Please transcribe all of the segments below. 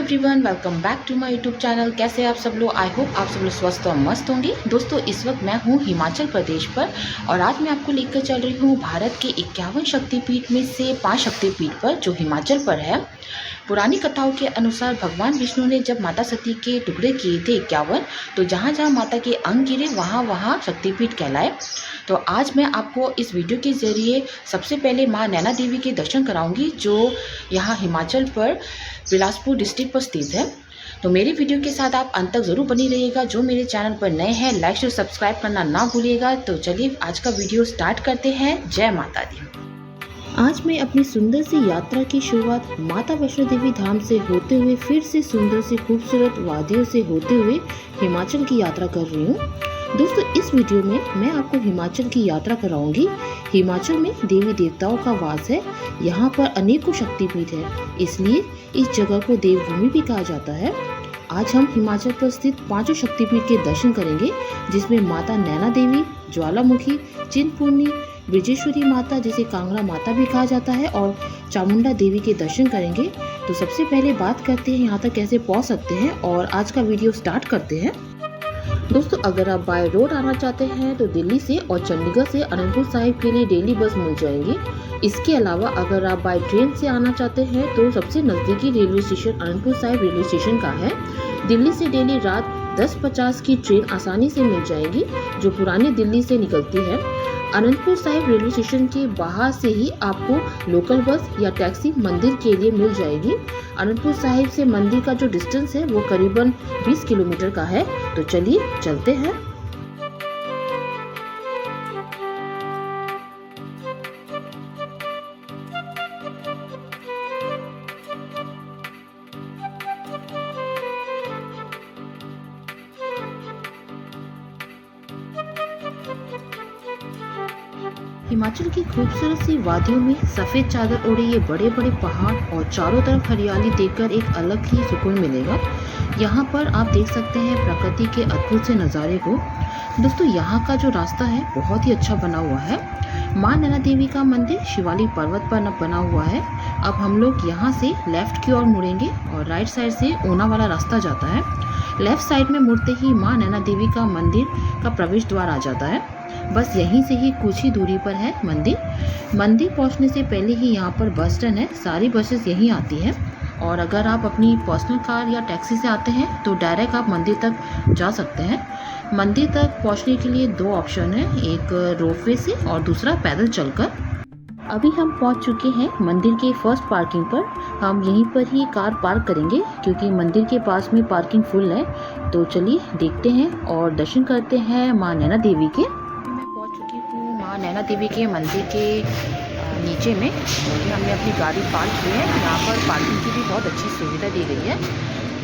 Everyone, welcome back to my YouTube channel. कैसे आप सब लोग? आई होप आप सब लोग स्वस्थ और मस्त होंगे। दोस्तों, इस वक्त मैं हूँ हिमाचल प्रदेश पर और आज मैं आपको लेकर चल रही हूँ भारत के 51 शक्तिपीठ में से 5 शक्तिपीठ पर जो हिमाचल पर है। पुरानी कथाओं के अनुसार भगवान विष्णु ने जब माता सती के टुकड़े किए थे 51, तो जहाँ जहाँ माता के अंग गिरे वहाँ वहाँ शक्तिपीठ कहलाए। तो आज मैं आपको इस वीडियो के ज़रिए सबसे पहले माँ नैना देवी के दर्शन कराऊंगी, जो यहाँ हिमाचल पर बिलासपुर डिस्ट्रिक्ट पर स्थित है। तो मेरी वीडियो के साथ आप अंत तक ज़रूर बनी रहिएगा। जो मेरे चैनल पर नए हैं, लाइक और सब्सक्राइब करना ना भूलिएगा। तो चलिए आज का वीडियो स्टार्ट करते हैं। जय माता दी। आज मैं अपनी सुंदर सी यात्रा की शुरुआत माता वैष्णो देवी धाम से होते हुए फिर से सुंदर सी खूबसूरत वादियों से होते हुए हिमाचल की यात्रा कर रही हूँ। दोस्तों, इस वीडियो में मैं आपको हिमाचल की यात्रा कराऊंगी। हिमाचल में देवी देवताओं का वास है। यहाँ पर अनेकों शक्तिपीठ है, इसलिए इस जगह को देवभूमि भी कहा जाता है। आज हम हिमाचल पर स्थित 5 शक्तिपीठ के दर्शन करेंगे, जिसमें माता नैना देवी, ज्वालामुखी, चिंतपूर्णी, ब्रजेश्वरी माता जिसे कांगड़ा माता भी कहा जाता है, और चामुंडा देवी के दर्शन करेंगे। तो सबसे पहले बात करते हैं यहाँ तक कैसे पहुँच सकते हैं और आज का वीडियो स्टार्ट करते हैं। दोस्तों, अगर आप बाय रोड आना चाहते हैं तो दिल्ली से और चंडीगढ़ से अनंतपुर साहिब के लिए डेली बस मिल जाएगी। इसके अलावा अगर आप बाय ट्रेन से आना चाहते हैं तो सबसे नज़दीकी railway station Anantapur Sahib railway station का है। दिल्ली से डेली रात 10:50 की ट्रेन आसानी से मिल जाएगी, जो पुरानी दिल्ली से निकलती है। अनंतपुर साहिब रेलवे स्टेशन के बाहर से ही आपको लोकल बस या टैक्सी मंदिर के लिए मिल जाएगी। अनंतपुर साहिब से मंदिर का जो डिस्टेंस है वो करीबन 20 किलोमीटर का है। तो चलिए चलते हैं। हिमाचल की खूबसूरत सी वादियों में सफ़ेद चादर ओढ़े ये बड़े बड़े पहाड़ और चारों तरफ हरियाली देखकर एक अलग ही सुकून मिलेगा। यहाँ पर आप देख सकते हैं प्रकृति के अद्भुत से नज़ारे को। दोस्तों, यहाँ का जो रास्ता है बहुत ही अच्छा बना हुआ है। माँ नैना देवी का मंदिर शिवालिक पर्वत पर बना हुआ है। अब हम लोग यहाँ से लेफ्ट की ओर मुड़ेंगे और राइट साइड से ऊना वाला रास्ता जाता है। लेफ्ट साइड में मुड़ते ही माँ नैना देवी का मंदिर का प्रवेश द्वार आ जाता है। बस यहीं से ही कुछ ही दूरी पर है मंदिर। मंदिर पहुंचने से पहले ही यहाँ पर बस स्टैंड है। सारी बसेस यहीं आती हैं, और अगर आप अपनी पर्सनल कार या टैक्सी से आते हैं तो डायरेक्ट आप मंदिर तक जा सकते हैं। मंदिर तक पहुंचने के लिए 2 ऑप्शन है, एक रोपवे से और दूसरा पैदल चलकर। अभी हम पहुंच चुके हैं मंदिर के फर्स्ट पार्किंग पर। हम यहीं पर ही कार पार्क करेंगे क्योंकि मंदिर के पास में पार्किंग फुल है। तो चलिए देखते हैं और दर्शन करते हैं माँ नैना देवी के। मैं पहुंच चुकी हूँ माँ नैना देवी के मंदिर के नीचे में। हमने अपनी गाड़ी पार्क की है। यहाँ पर पार्किंग की भी बहुत अच्छी सुविधा दी गई है,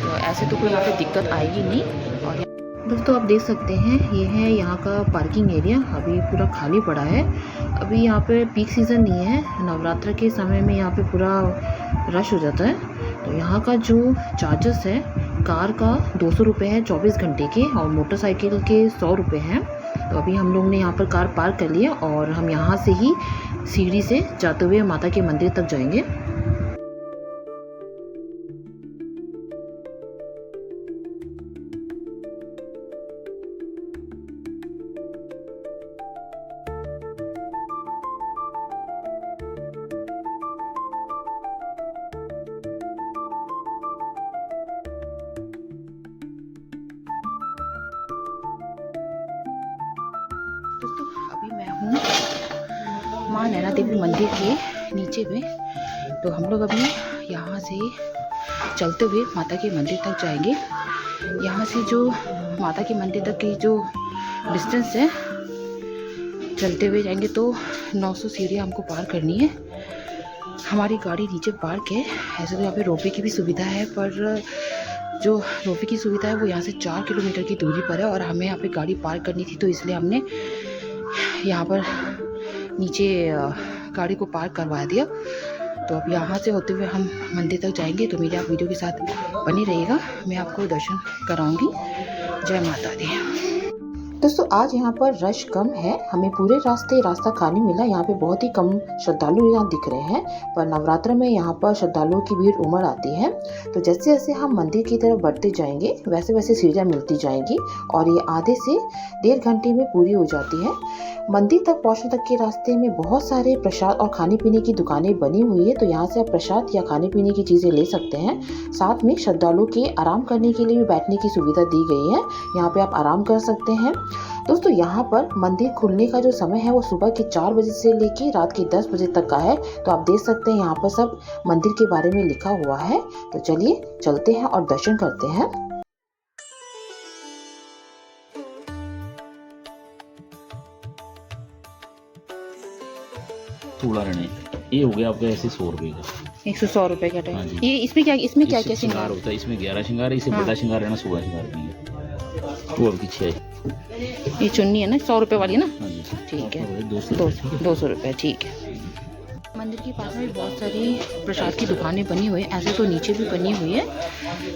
तो ऐसे तो कोई यहाँ पे दिक्कत आएगी नहीं। और दोस्तों, आप देख सकते हैं ये है यहाँ का पार्किंग एरिया। अभी पूरा खाली पड़ा है। अभी यहाँ पे पीक सीज़न नहीं है। नवरात्र के समय में यहाँ पे पूरा रश हो जाता है। तो यहाँ का जो चार्जेस है, कार का 200 रुपये है 24 घंटे के, और मोटरसाइकिल के 100 रुपये हैं। तो अभी हम लोग ने यहाँ पर कार पार्क कर लिया और हम यहाँ से ही सीढ़ी से जाते हुए माता के मंदिर तक जाएंगे। दोस्तों, अभी मैं हूँ माँ नैना देवी मंदिर के नीचे में। तो हम लोग अभी यहाँ से चलते हुए माता के मंदिर तक जाएंगे। यहाँ से जो माता के मंदिर तक की जो डिस्टेंस है, चलते हुए जाएंगे तो 900 सीढ़ियाँ हमको पार करनी है। हमारी गाड़ी नीचे पार्क है। ऐसे तो यहाँ पे रोपवे की भी सुविधा है, पर जो रोपवे की सुविधा है वो यहाँ से 4 किलोमीटर की दूरी पर है और हमें यहाँ पे गाड़ी पार्क करनी थी, तो इसलिए हमने यहाँ पर नीचे गाड़ी को पार्क करवा दिया। तो अब यहाँ से होते हुए हम मंदिर तक जाएंगे। तो मेरे आप वीडियो के साथ बने रहिएगा, मैं आपको दर्शन कराऊंगी। जय माता दी। दोस्तों आज यहाँ पर रश कम है, हमें पूरे रास्ता खाली मिला। यहाँ पे बहुत ही कम श्रद्धालु यहाँ दिख रहे हैं, पर नवरात्र में यहाँ पर श्रद्धालुओं की भीड़ उमड़ आती है। तो जैसे जैसे हम मंदिर की तरफ बढ़ते जाएंगे वैसे वैसे सीढ़ियाँ मिलती जाएंगी और ये आधे से 1.5 घंटे में पूरी हो जाती है। मंदिर तक पहुँचने तक के रास्ते में बहुत सारे प्रसाद और खाने पीने की दुकानें बनी हुई है, तो यहाँ से आप प्रसाद या खाने पीने की चीज़ें ले सकते हैं। साथ में श्रद्धालुओं के आराम करने के लिए भी बैठने की सुविधा दी गई है, यहाँ पे आप आराम कर सकते हैं। दोस्तों यहाँ पर मंदिर खुलने का जो समय है वो सुबह के 4 बजे से लेकर रात के 10 बजे तक का है। तो आप देख सकते हैं यहाँ पर सब मंदिर के बारे में लिखा हुआ है। तो चलिए चलते हैं और दर्शन करते हैं। चूड़ा रहने ये हो गया आपका ऐसे 100 रुपये का, 100 रुपये का टाइम। हाँ जी। ये इसमें क्या क्या श्रृंगार होता है, इसमें 11 श्रृंगार है, इससे बड़ा श्रृंगार रहना 16 श्रृंगार भी है। वो पीछे है ये चुन्नी है ना 100 रुपये वाली ना। हाँ जी ठीक है 200 रुपये ठीक है। मंदिर के पास में बहुत सारी प्रसाद की दुकानें बनी हुई है, ऐसे तो नीचे भी बनी हुई है,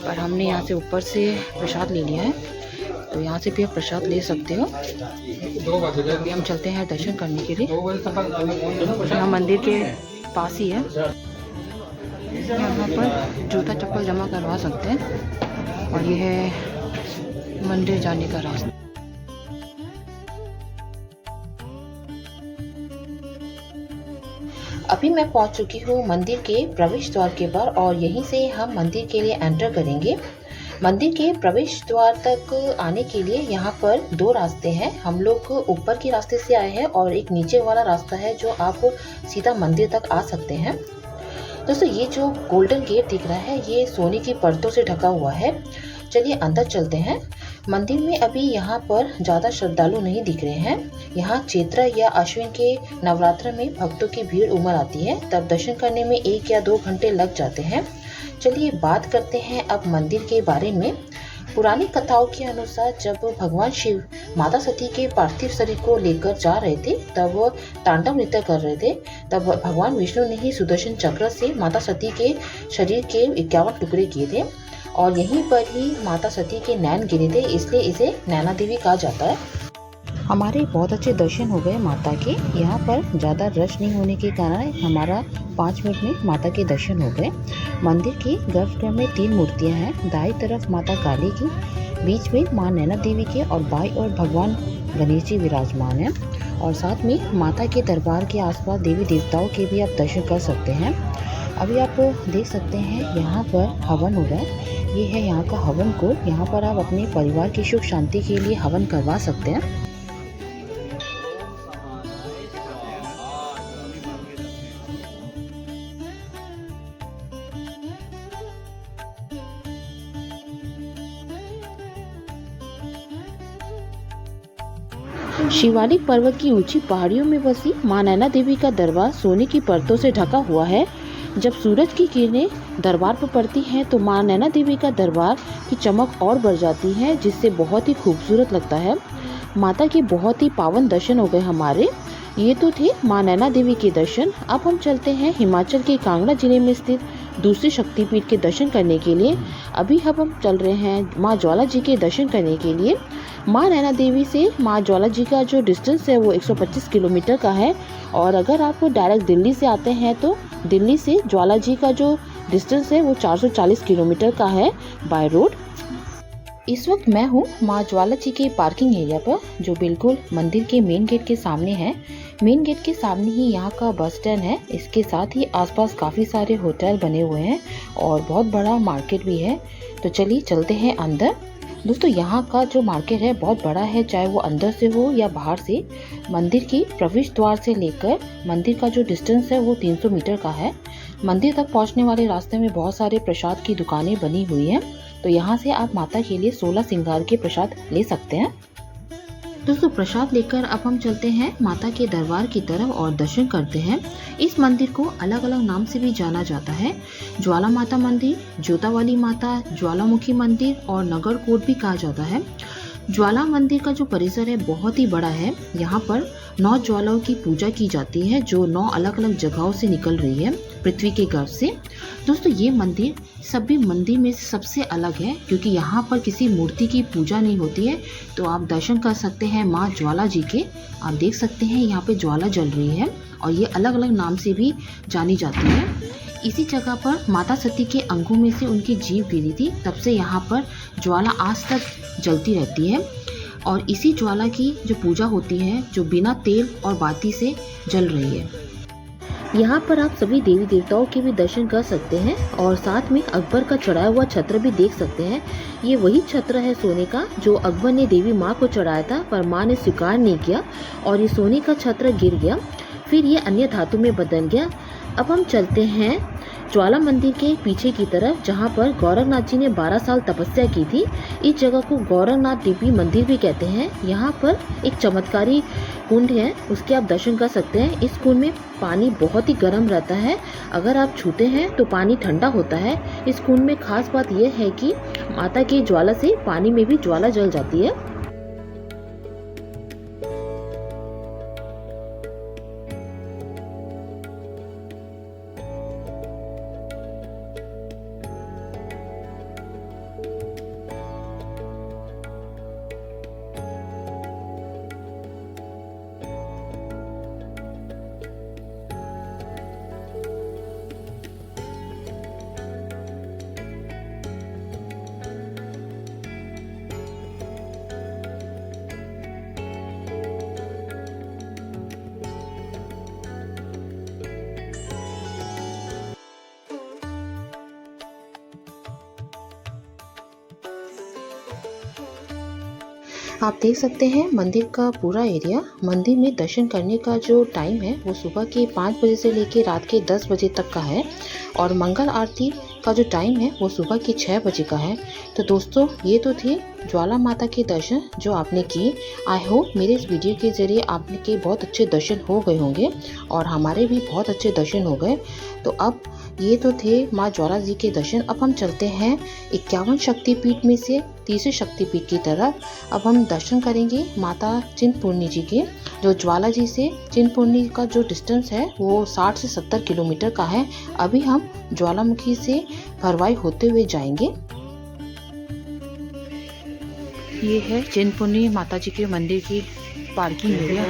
पर हमने यहाँ से ऊपर से प्रसाद ले लिया है, तो यहाँ से भी आप प्रसाद ले सकते हो। अभी हम चलते हैं दर्शन करने के लिए। यहाँ मंदिर के पास ही है, यहाँ पर जूता चप्पल जमा करवा सकते हैं और ये है मंदिर जाने का रास्ता। अभी मैं पहुंच चुकी हूँ मंदिर के प्रवेश द्वार के बाहर और यहीं से हम मंदिर के लिए एंटर करेंगे। मंदिर के प्रवेश द्वार तक आने के लिए यहाँ पर 2 रास्ते हैं। हम लोग ऊपर के रास्ते से आए हैं और एक नीचे वाला रास्ता है जो आप सीधा मंदिर तक आ सकते हैं। दोस्तों ये जो गोल्डन गेट दिख रहा है ये सोने की परतों से ढका हुआ है। चलिए अंदर चलते हैं। मंदिर में अभी यहाँ पर ज़्यादा श्रद्धालु नहीं दिख रहे हैं। यहाँ चैत्र या अश्विन के नवरात्र में भक्तों की भीड़ उमड़ आती है, तब दर्शन करने में 1 या 2 घंटे लग जाते हैं। चलिए बात करते हैं अब मंदिर के बारे में। पुरानी कथाओं के अनुसार जब भगवान शिव माता सती के पार्थिव शरीर को लेकर जा रहे थे, तब वो तांडव नृत्य कर रहे थे, तब भगवान विष्णु ने ही सुदर्शन चक्र से माता सती के शरीर के 51 टुकड़े किए थे और यहीं पर ही माता सती के नैन गिरे थे, इसलिए इसे नैना देवी कहा जाता है। हमारे बहुत अच्छे दर्शन हो गए माता के। यहाँ पर ज़्यादा रश नहीं होने के कारण हमारा 5 मिनट में माता के दर्शन हो गए। मंदिर के गर्भगृह में 3 मूर्तियाँ हैं। दाईं तरफ माता काली की, बीच में माँ नैना देवी के और बाईं ओर भगवान गणेश जी विराजमान हैं। और साथ में माता के दरबार के आसपास देवी देवताओं के भी आप दर्शन कर सकते हैं। अभी आप देख सकते हैं यहाँ पर हवन हो रहा है। ये है यहाँ का हवन कुंड। यहाँ पर आप अपने परिवार की सुख शांति के लिए हवन करवा सकते हैं। शिवालिक पर्वत की ऊंची पहाड़ियों में बसी मां नैना देवी का दरबार सोने की परतों से ढका हुआ है। जब सूरज की किरणें दरबार पर पड़ती हैं तो मां नैना देवी का दरबार की चमक और बढ़ जाती है, जिससे बहुत ही खूबसूरत लगता है। माता के बहुत ही पावन दर्शन हो गए हमारे। ये तो थे मां नैना देवी के दर्शन। अब हम चलते हैं हिमाचल के कांगड़ा जिले में स्थित दूसरे शक्तिपीठ के दर्शन करने के लिए। अभी हम चल रहे हैं मां ज्वाला जी के दर्शन करने के लिए। मां नैना देवी से मां ज्वाला जी का जो डिस्टेंस है वो 125 किलोमीटर का है और अगर आप डायरेक्ट दिल्ली से आते हैं तो दिल्ली से ज्वाला जी का जो डिस्टेंस है वो 440 किलोमीटर का है बाय रोड। इस वक्त मैं हूँ माँ ज्वाला जी के पार्किंग एरिया पर, जो बिल्कुल मंदिर के मेन गेट के सामने है। मेन गेट के सामने ही यहाँ का बस स्टैंड है। इसके साथ ही आसपास काफ़ी सारे होटल बने हुए हैं और बहुत बड़ा मार्केट भी है। तो चलिए चलते हैं अंदर। दोस्तों यहाँ का जो मार्केट है बहुत बड़ा है, चाहे वो अंदर से हो या बाहर से। मंदिर की प्रवेश द्वार से लेकर मंदिर का जो डिस्टेंस है वो 300 मीटर का है। मंदिर तक पहुँचने वाले रास्ते में बहुत सारे प्रसाद की दुकानें बनी हुई हैं, तो यहाँ से आप माता के लिए 16 श्रृंगार के प्रसाद ले सकते हैं। दोस्तों प्रसाद लेकर अब हम चलते हैं माता के दरबार की तरफ और दर्शन करते हैं। इस मंदिर को अलग अलग नाम से भी जाना जाता है। ज्वाला माता मंदिर, जोतावाली माता, ज्वालामुखी मंदिर और नगर कोट भी कहा जाता है। ज्वाला मंदिर का जो परिसर है बहुत ही बड़ा है। यहाँ पर 9 ज्वालाओं की पूजा की जाती है जो 9 अलग अलग जगहों से निकल रही है पृथ्वी के गर्भ से। दोस्तों ये मंदिर सभी मंदिर में से सबसे अलग है क्योंकि यहाँ पर किसी मूर्ति की पूजा नहीं होती है। तो आप दर्शन कर सकते हैं माँ ज्वाला जी के। आप देख सकते हैं यहाँ पे ज्वाला जल रही है और ये अलग अलग नाम से भी जानी जाती है। इसी जगह पर माता सती के अंगों में से उनकी जीभ गिरी थी, तब से यहाँ पर ज्वाला आज तक जलती रहती है और इसी ज्वाला की जो पूजा होती है जो बिना तेल और बाती से जल रही है। यहाँ पर आप सभी देवी देवताओं के भी दर्शन कर सकते हैं और साथ में अकबर का चढ़ाया हुआ छत्र भी देख सकते हैं। ये वही छत्र है सोने का जो अकबर ने देवी माँ को चढ़ाया था, पर माँ ने स्वीकार नहीं किया और ये सोने का छत्र गिर गया, फिर ये अन्य धातु में बदल गया। अब हम चलते हैं ज्वाला मंदिर के पीछे की तरफ जहाँ पर गौरवनाथ जी ने 12 साल तपस्या की थी। इस जगह को गौरवनाथ देवी मंदिर भी कहते हैं। यहाँ पर एक चमत्कारी कुंड है, उसके आप दर्शन कर सकते हैं। इस कुंड में पानी बहुत ही गर्म रहता है, अगर आप छूते हैं तो पानी ठंडा होता है। इस कुंड में खास बात यह है कि माता की ज्वाला से पानी में भी ज्वाला जल जाती है। आप देख सकते हैं मंदिर का पूरा एरिया। मंदिर में दर्शन करने का जो टाइम है वो सुबह के 5 बजे से लेकर रात के 10 बजे तक का है और मंगल आरती का जो टाइम है वो सुबह के 6 बजे का है। तो दोस्तों ये तो थे ज्वाला माता के दर्शन जो आपने किए। आई होप मेरे इस वीडियो के ज़रिए आपके बहुत अच्छे दर्शन हो गए होंगे और हमारे भी बहुत अच्छे दर्शन हो गए। तो अब ये तो थे माँ ज्वाला जी के दर्शन। अब हम चलते हैं 51 शक्तिपीठ में से तीसरे शक्तिपीठ की तरफ। अब हम दर्शन करेंगे माता चिंतपूर्णी जी के, जो ज्वाला जी से चिंतपूर्णी का जो डिस्टेंस है वो 60 से 70 किलोमीटर का है। अभी हम ज्वालामुखी से भरवाई होते हुए जाएंगे। ये है चिंतपूर्णी माता जी के मंदिर की पार्किंग एरिया।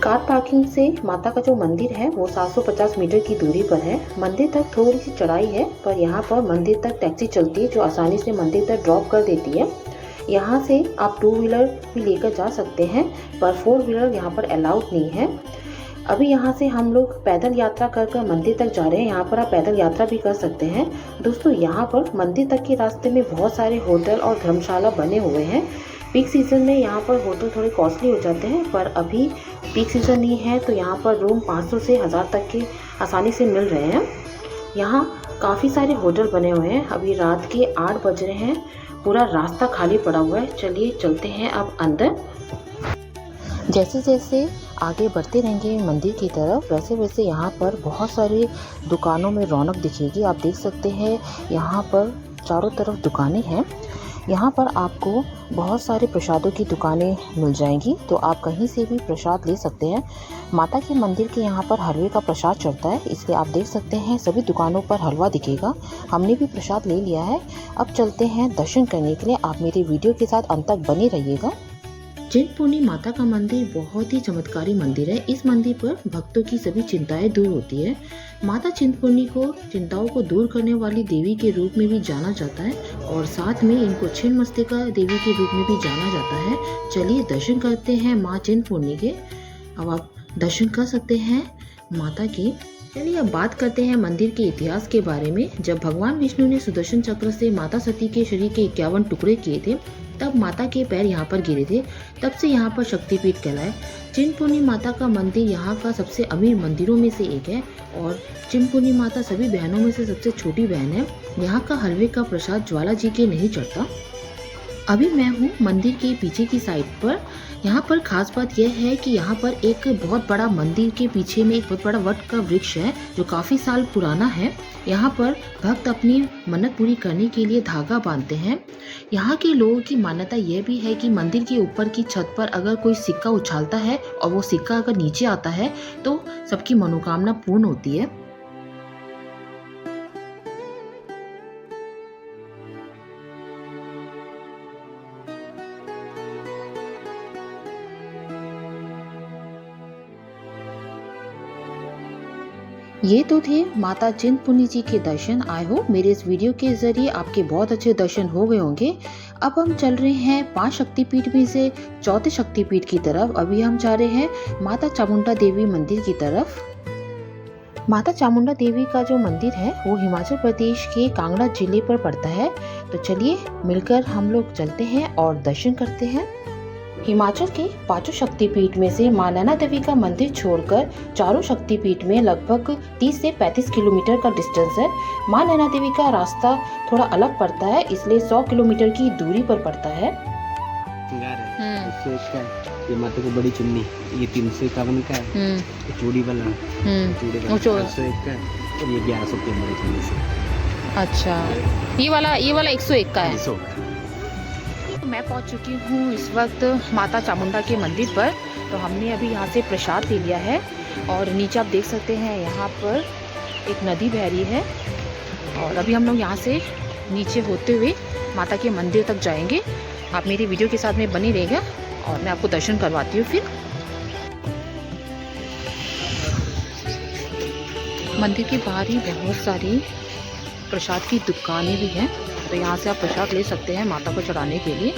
कार पार्किंग से माता का जो मंदिर है वो 750 मीटर की दूरी पर है। मंदिर तक थोड़ी सी चढ़ाई है, पर यहाँ पर मंदिर तक टैक्सी चलती है जो आसानी से मंदिर तक ड्रॉप कर देती है। यहाँ से आप 2 व्हीलर भी लेकर जा सकते हैं, पर 4 व्हीलर यहाँ पर अलाउड नहीं है। अभी यहाँ से हम लोग पैदल यात्रा कर मंदिर तक जा रहे हैं। यहाँ पर आप पैदल यात्रा भी कर सकते हैं। दोस्तों यहाँ पर मंदिर तक के रास्ते में बहुत सारे होटल और धर्मशाला बने हुए हैं। पीक सीज़न में यहाँ पर होटल थोड़े कॉस्टली हो जाते हैं, पर अभी पीक सीज़न नहीं है तो यहाँ पर रूम 500 से 1000 तक के आसानी से मिल रहे हैं। यहाँ काफ़ी सारे होटल बने हुए हैं। अभी रात के 8 बज रहे हैं, पूरा रास्ता खाली पड़ा हुआ है। चलिए चलते हैं अब अंदर। जैसे जैसे आगे बढ़ते रहेंगे मंदिर की तरफ, वैसे वैसे यहाँ पर बहुत सारी दुकानों में रौनक दिखेगी। आप देख सकते हैं यहाँ पर चारों तरफ दुकानें हैं। यहाँ पर आपको बहुत सारे प्रसादों की दुकानें मिल जाएंगी, तो आप कहीं से भी प्रसाद ले सकते हैं। माता के मंदिर के यहाँ पर हलवे का प्रसाद चढ़ता है, इसलिए आप देख सकते हैं सभी दुकानों पर हलवा दिखेगा। हमने भी प्रसाद ले लिया है। अब चलते हैं दर्शन करने के लिए। आप मेरे वीडियो के साथ अंत तक बने रहिएगा। चिंतपूर्णी माता का मंदिर बहुत ही चमत्कारी मंदिर है। इस मंदिर पर भक्तों की सभी चिंताएं दूर होती है। माता चिंतपूर्णी को चिंताओं को दूर करने वाली देवी के रूप में भी जाना जाता है और साथ में इनको छिन्नमस्तिका देवी के रूप में भी जाना जाता है। चलिए दर्शन करते हैं माँ चिंतपूर्णी के। अब आप दर्शन कर सकते हैं माता की। चलिए अब बात करते हैं मंदिर के इतिहास के बारे में। जब भगवान विष्णु ने सुदर्शन चक्र से माता सती के शरीर के 51 टुकड़े किए थे, तब माता के पैर यहाँ पर गिरे थे। तब से यहाँ पर शक्तिपीठ कहलाए। चिंतपूर्णी माता का मंदिर यहाँ का सबसे अमीर मंदिरों में से एक है और चिंतपूर्णी माता सभी बहनों में से सबसे छोटी बहन है। यहाँ का हलवे का प्रसाद ज्वाला जी के नहीं चढ़ता। अभी मैं हूँ मंदिर के पीछे की साइड पर। यहाँ पर खास बात यह है कि यहाँ पर एक बहुत बड़ा मंदिर के पीछे में एक बहुत बड़ा वट का वृक्ष है जो काफ़ी साल पुराना है। यहाँ पर भक्त अपनी मन्नत पूरी करने के लिए धागा बांधते हैं। यहाँ के लोगों की मान्यता यह भी है कि मंदिर के ऊपर की छत पर अगर कोई सिक्का उछालता है और वो सिक्का अगर नीचे आता है तो सबकी मनोकामना पूर्ण होती है। ये तो थे माता चिंतपूर्णी जी के दर्शन। आई होप मेरे इस वीडियो के जरिए आपके बहुत अच्छे दर्शन हो गए होंगे। अब हम चल रहे हैं 5 शक्तिपीठ में से चौथे शक्तिपीठ की तरफ। अभी हम जा रहे हैं माता चामुंडा देवी मंदिर की तरफ। माता चामुंडा देवी का जो मंदिर है वो हिमाचल प्रदेश के कांगड़ा जिले पर पड़ता है। तो चलिए मिलकर हम लोग चलते हैं और दर्शन करते हैं। हिमाचल के 5 शक्तिपीठ में से मां नैना देवी का मंदिर छोड़कर चारों शक्तिपीठ में लगभग 30 से 35 किलोमीटर का डिस्टेंस है। मां नैना देवी का रास्ता थोड़ा अलग पड़ता है, इसलिए 100 किलोमीटर की दूरी पर पड़ता है। ये माता को बड़ी चुन्नी ये 351 का है। ये चूड़ी वाला 101 का है और ये 1100 की बड़ी चुन्नी से। अच्छा, ये वाला 101 का है। मैं पहुंच चुकी हूँ इस वक्त माता चामुंडा के मंदिर पर। तो हमने अभी यहाँ से प्रसाद ले लिया है और नीचे आप देख सकते हैं यहाँ पर एक नदी बह रही है। और अभी हम लोग यहाँ से नीचे होते हुए माता के मंदिर तक जाएंगे। आप मेरी वीडियो के साथ में बने रहिएगा और मैं आपको दर्शन करवाती हूँ। फिर मंदिर के बाहर ही बहुत सारी प्रसाद की दुकानें भी हैं, तो यहाँ से आप प्रसाद ले सकते हैं माता को चढ़ाने के लिए।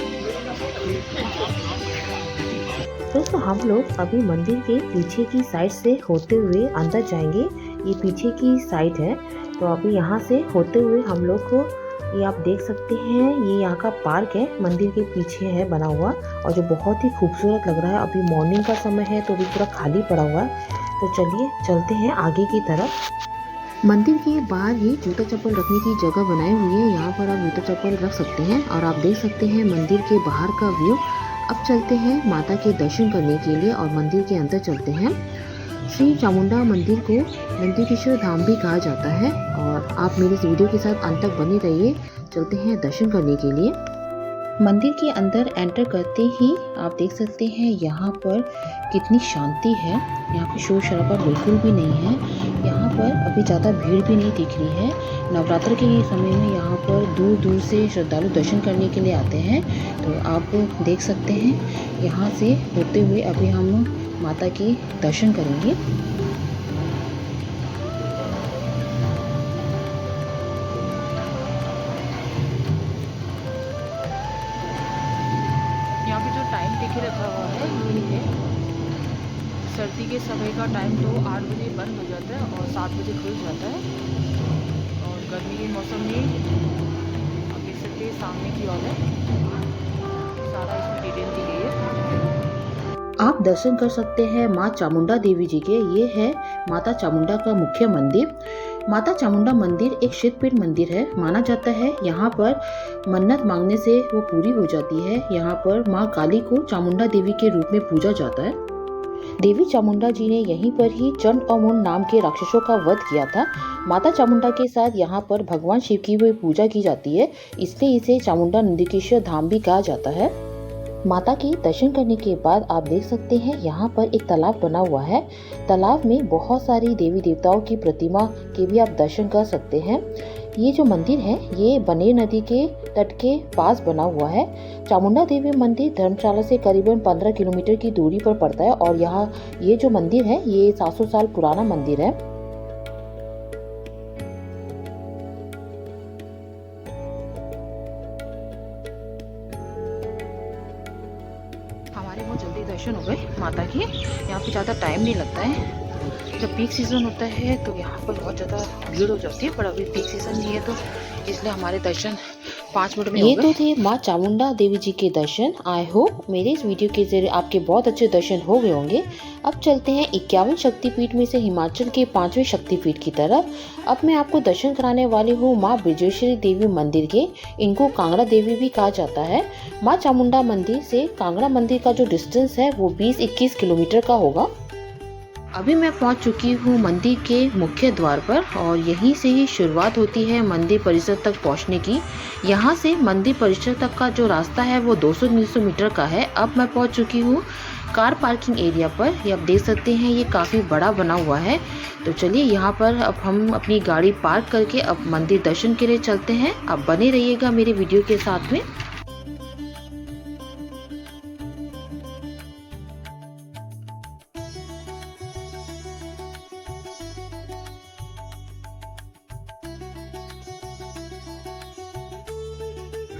दोस्तों हम लोग अभी मंदिर के पीछे की साइड से होते हुए अंदर जाएंगे। ये पीछे की साइड है, तो अभी यहाँ से होते हुए हम लोग को ये आप देख सकते हैं, ये यहाँ का पार्क है, मंदिर के पीछे है बना हुआ और जो बहुत ही खूबसूरत लग रहा है। अभी मॉर्निंग का समय है तो अभी पूरा खाली पड़ा हुआ है। तो चलिए चलते हैं आगे की तरफ। मंदिर के बाहर ही जूता चप्पल रखने की जगह बनाई हुई है, यहाँ पर आप जूता चप्पल रख सकते हैं और आप देख सकते हैं मंदिर के बाहर का व्यू। अब चलते हैं माता के दर्शन करने के लिए और मंदिर के अंदर चलते हैं। श्री चामुंडा मंदिर को नंदीकेश्वर धाम भी कहा जाता है और आप मेरे इस वीडियो के साथ अंत तक बने रहिए। चलते हैं दर्शन करने के लिए। मंदिर के अंदर एंटर करते ही आप देख सकते हैं यहाँ पर कितनी शांति है। यहाँ पे शोर शराबा बिल्कुल भी नहीं है। यहाँ पर अभी ज़्यादा भीड़ भी नहीं दिख रही है। नवरात्र के समय में यहाँ पर दूर दूर से श्रद्धालु दर्शन करने के लिए आते हैं। तो आप देख सकते हैं यहाँ से होते हुए अभी हम माता के दर्शन करेंगे। यहाँ पे जो टाइम टिके रखा हुआ है ये है, सर्दी के समय का टाइम तो 8 बजे बंद हो जाता है और 7 बजे खुल जाता है। और गर्मी के मौसम में आप देख सकते हैं सामने की ओर है, सारा इसमें डिटेल दी गई है। आप दर्शन कर सकते हैं माँ चामुंडा देवी जी के। ये है माता चामुंडा का मुख्य मंदिर। माता चामुंडा मंदिर एक शक्तिपीठ मंदिर है। माना जाता है यहाँ पर मन्नत मांगने से वो पूरी हो जाती है। यहाँ पर माँ काली को चामुंडा देवी के रूप में पूजा जाता है। देवी चामुंडा जी ने यहीं पर ही चंड और मुंड नाम के राक्षसों का वध किया था। माता चामुंडा के साथ यहाँ पर भगवान शिव की भी पूजा की जाती है, इसलिए इसे चामुंडा नंदीकेश्वर धाम भी कहा जाता है। माता के दर्शन करने के बाद आप देख सकते हैं यहाँ पर एक तालाब बना हुआ है। तालाब में बहुत सारी देवी देवताओं की प्रतिमा के भी आप दर्शन कर सकते हैं। ये जो मंदिर है ये बनेर नदी के तट के पास बना हुआ है। चामुंडा देवी मंदिर धर्मशाला से करीबन 15 किलोमीटर की दूरी पर पड़ता है और यहाँ ये जो मंदिर है ये 700 साल पुराना मंदिर है। हमारे बहुत जल्दी दर्शन हो गए माता के। यहाँ पे ज़्यादा टाइम नहीं लगता है। जब पीक सीज़न होता है तो यहाँ पर बहुत ज़्यादा भीड़ हो जाती है, पर अभी पीक सीज़न नहीं है तो इसलिए हमारे दर्शन 5 मिनट में ये तो थे माँ चामुंडा देवी जी के दर्शन। आई होप मेरे इस वीडियो के जरिए आपके बहुत अच्छे दर्शन हो गए होंगे। अब चलते हैं 51 शक्तिपीठ में से हिमाचल के 5वें शक्तिपीठ की तरफ। अब मैं आपको दर्शन कराने वाली हूँ माँ ब्रजेश्वरी देवी मंदिर के। इनको कांगड़ा देवी भी कहा जाता है। माँ चामुंडा मंदिर से कांगड़ा मंदिर का जो डिस्टेंस है वो 20-21 किलोमीटर का होगा। अभी मैं पहुंच चुकी हूँ मंदिर के मुख्य द्वार पर और यहीं से ही शुरुआत होती है मंदिर परिसर तक पहुंचने की। यहां से मंदिर परिसर तक का जो रास्ता है वो 200 मीटर का है। अब मैं पहुंच चुकी हूँ कार पार्किंग एरिया पर। ये आप देख सकते हैं ये काफ़ी बड़ा बना हुआ है। तो चलिए यहाँ पर अब हम अपनी गाड़ी पार्क करके अब मंदिर दर्शन के लिए चलते हैं। अब बने रहिएगा मेरे वीडियो के साथ में।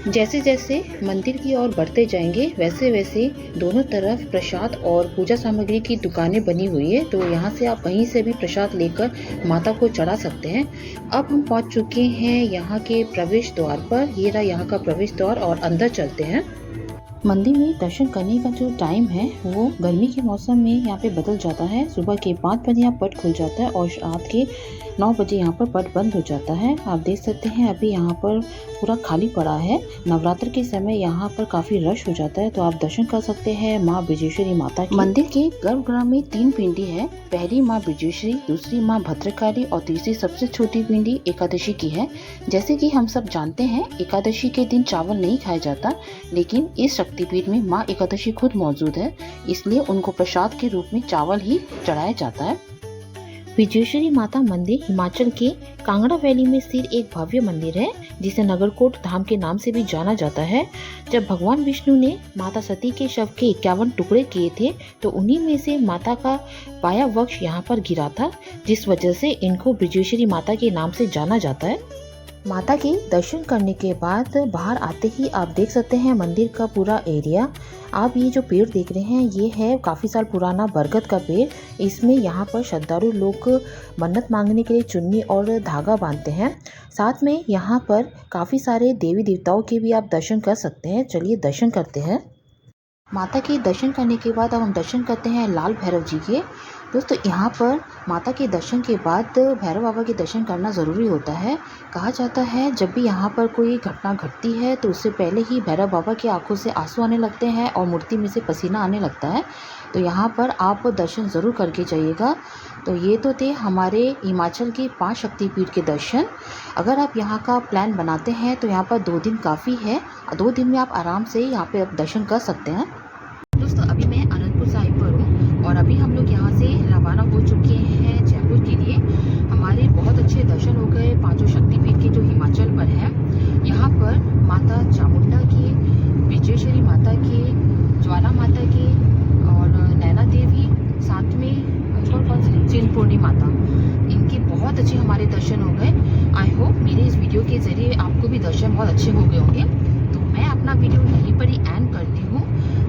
जैसे जैसे मंदिर की ओर बढ़ते जाएंगे वैसे वैसे दोनों तरफ प्रसाद और पूजा सामग्री की दुकानें बनी हुई है। तो यहाँ से आप कहीं से भी प्रसाद लेकर माता को चढ़ा सकते हैं। अब हम पहुँच चुके हैं यहाँ के प्रवेश द्वार पर। ये रहा यहाँ का प्रवेश द्वार और अंदर चलते हैं। मंदिर में दर्शन करने का जो टाइम है वो गर्मी के मौसम में यहाँ पे बदल जाता है। सुबह के 5 बजे यहाँ पट खुल जाता है और रात के 9 बजे यहाँ पर पट बंद हो जाता है। आप देख सकते हैं अभी यहाँ पर पूरा खाली पड़ा है। नवरात्र के समय यहाँ पर काफ़ी रश हो जाता है। तो आप दर्शन कर सकते हैं माँ ब्रजेश्वरी माता की। मंदिर के गर्भगृह में 3 पिंडी है। पहली माँ ब्रजेश्वरी, दूसरी माँ भद्रकाली और तीसरी सबसे छोटी पिंडी एकादशी की है। जैसे कि हम सब जानते हैं एकादशी के दिन चावल नहीं खाया जाता, लेकिन इस शक्तिपीठ में माँ एकादशी खुद मौजूद है, इसलिए उनको प्रसाद के रूप में चावल ही चढ़ाया जाता है। ब्रजेश्वरी माता मंदिर हिमाचल के कांगड़ा वैली में स्थित एक भव्य मंदिर है जिसे नगरकोट धाम के नाम से भी जाना जाता है। जब भगवान विष्णु ने माता सती के शव के 51 टुकड़े किए थे तो उन्हीं में से माता का पाया वृक्ष यहाँ पर गिरा था, जिस वजह से इनको ब्रजेश्वरी माता के नाम से जाना जाता है। माता के दर्शन करने के बाद बाहर आते ही आप देख सकते हैं मंदिर का पूरा एरिया। आप ये जो पेड़ देख रहे हैं ये है काफ़ी साल पुराना बरगद का पेड़। इसमें यहाँ पर श्रद्धालु लोग मन्नत मांगने के लिए चुन्नी और धागा बांधते हैं। साथ में यहाँ पर काफ़ी सारे देवी देवताओं के भी आप दर्शन कर सकते हैं। चलिए दर्शन करते हैं। माता के दर्शन करने के बाद अब हम दर्शन करते हैं लाल भैरव जी के। दोस्तों यहाँ पर माता के दर्शन के बाद भैरव बाबा के दर्शन करना ज़रूरी होता है। कहा जाता है जब भी यहाँ पर कोई घटना घटती है तो उससे पहले ही भैरव बाबा की आंखों से आंसू आने लगते हैं और मूर्ति में से पसीना आने लगता है। तो यहाँ पर आप दर्शन ज़रूर करके जाइएगा। तो ये तो थे हमारे हिमाचल के 5 शक्तिपीठ के दर्शन। अगर आप यहाँ का प्लान बनाते हैं तो यहाँ पर 2 दिन काफ़ी है। 2 दिन में आप आराम से यहाँ पे दर्शन कर सकते हैं। दोस्तों अभी मैं अनंतपुर साहिब पर हूँ और अभी हम लोग यहाँ से रवाना हो चुके हैं जयपुर के लिए। हमारे बहुत अच्छे दर्शन हो गए 5 शक्तिपीठ के जो हिमाचल पर है। यहाँ पर माता चामुंडा के, ब्रजेश्वरी माता के, ज्वाला माता के और नैना देवी, साथ में चिंतपूर्णी माता, इनके बहुत अच्छे हमारे दर्शन हो गए। आई होप मेरे इस वीडियो के ज़रिए आपको भी दर्शन बहुत अच्छे हो गए होंगे। तो मैं अपना वीडियो यहीं पर ही एंड करती हूँ।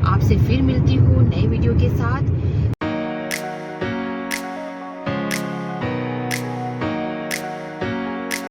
आपसे फिर मिलती हूँ नए वीडियो के साथ।